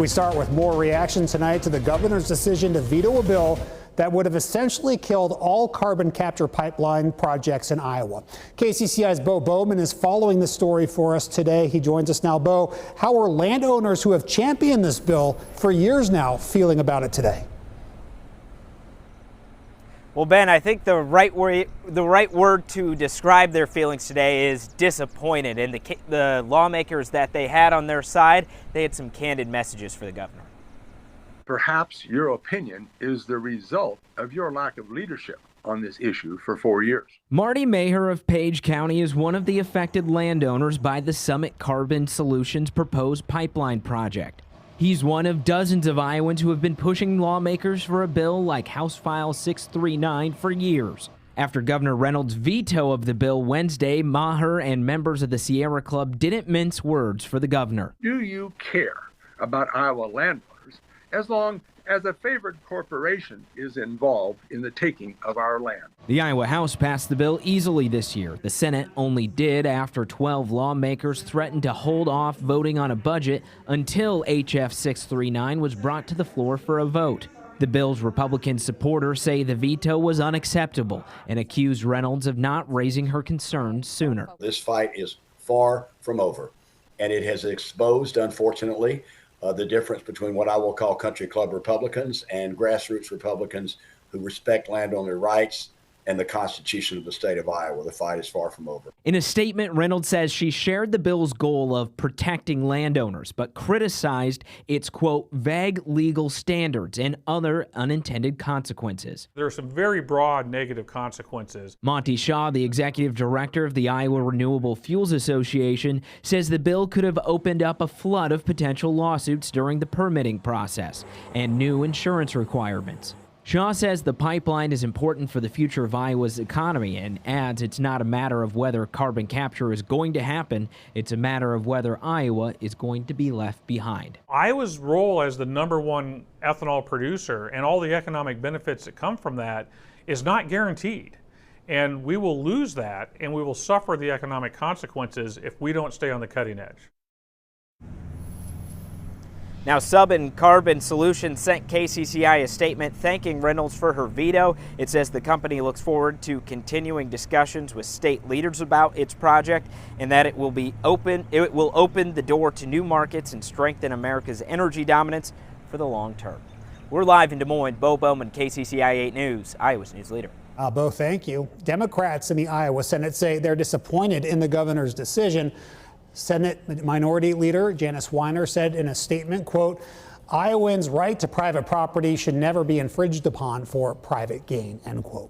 We start with more reaction tonight to the governor's decision to veto a bill that would have essentially killed all carbon capture pipeline projects in Iowa. KCCI's Bo Bowman is following the story for us today. He joins us now. Bo, how are landowners who have championed this bill for years now feeling about it today? Well, Ben, I think the right word to describe their feelings today is disappointed. And the lawmakers that they had on their side, they had some candid messages for the governor. Perhaps your opinion is the result of your lack of leadership on this issue for 4 years. Marty Maher of Page County is one of the affected landowners by the Summit Carbon Solutions proposed pipeline project. He's one of dozens of Iowans who have been pushing lawmakers for a bill like House File 639 for years. After Governor Reynolds' veto of the bill Wednesday, Maher and members of the Sierra Club didn't mince words for the governor. Do you care about Iowa landowners as long as a favored corporation is involved in the taking of our land? The Iowa House passed the bill easily this year. The Senate only did after 12 lawmakers threatened to hold off voting on a budget until HF 639 was brought to the floor for a vote. The bill's Republican supporters say the veto was unacceptable and accused Reynolds of not raising her concerns sooner. This fight is far from over, and it has exposed, unfortunately, the difference between what I will call country club Republicans and grassroots Republicans who respect landowner rights and the Constitution of the state of Iowa. The fight is far from over. In a statement, Reynolds says she shared the bill's goal of protecting landowners, but criticized its, quote, vague legal standards and other unintended consequences. There are some very broad negative consequences. Monty Shaw, the executive director of the Iowa Renewable Fuels Association, says the bill could have opened up a flood of potential lawsuits during the permitting process and new insurance requirements. Shaw says the pipeline is important for the future of Iowa's economy and adds it's not a matter of whether carbon capture is going to happen, it's a matter of whether Iowa is going to be left behind. Iowa's role as the #1 ethanol producer and all the economic benefits that come from that is not guaranteed. And we will lose that, and we will suffer the economic consequences if we don't stay on the cutting edge. Now, Summit Carbon Solutions sent KCCI a statement thanking Reynolds for her veto. It says the company looks forward to continuing discussions with state leaders about its project and that it will open the door to new markets and strengthen America's energy dominance for the long term. We're live in Des Moines. Bo Bowman, KCCI 8 News, Iowa's news leader. Bo, thank you. Democrats in the Iowa Senate say they're disappointed in the governor's decision. Senate Minority Leader Janice Weiner said in a statement, quote, Iowans' right to private property should never be infringed upon for private gain, end quote.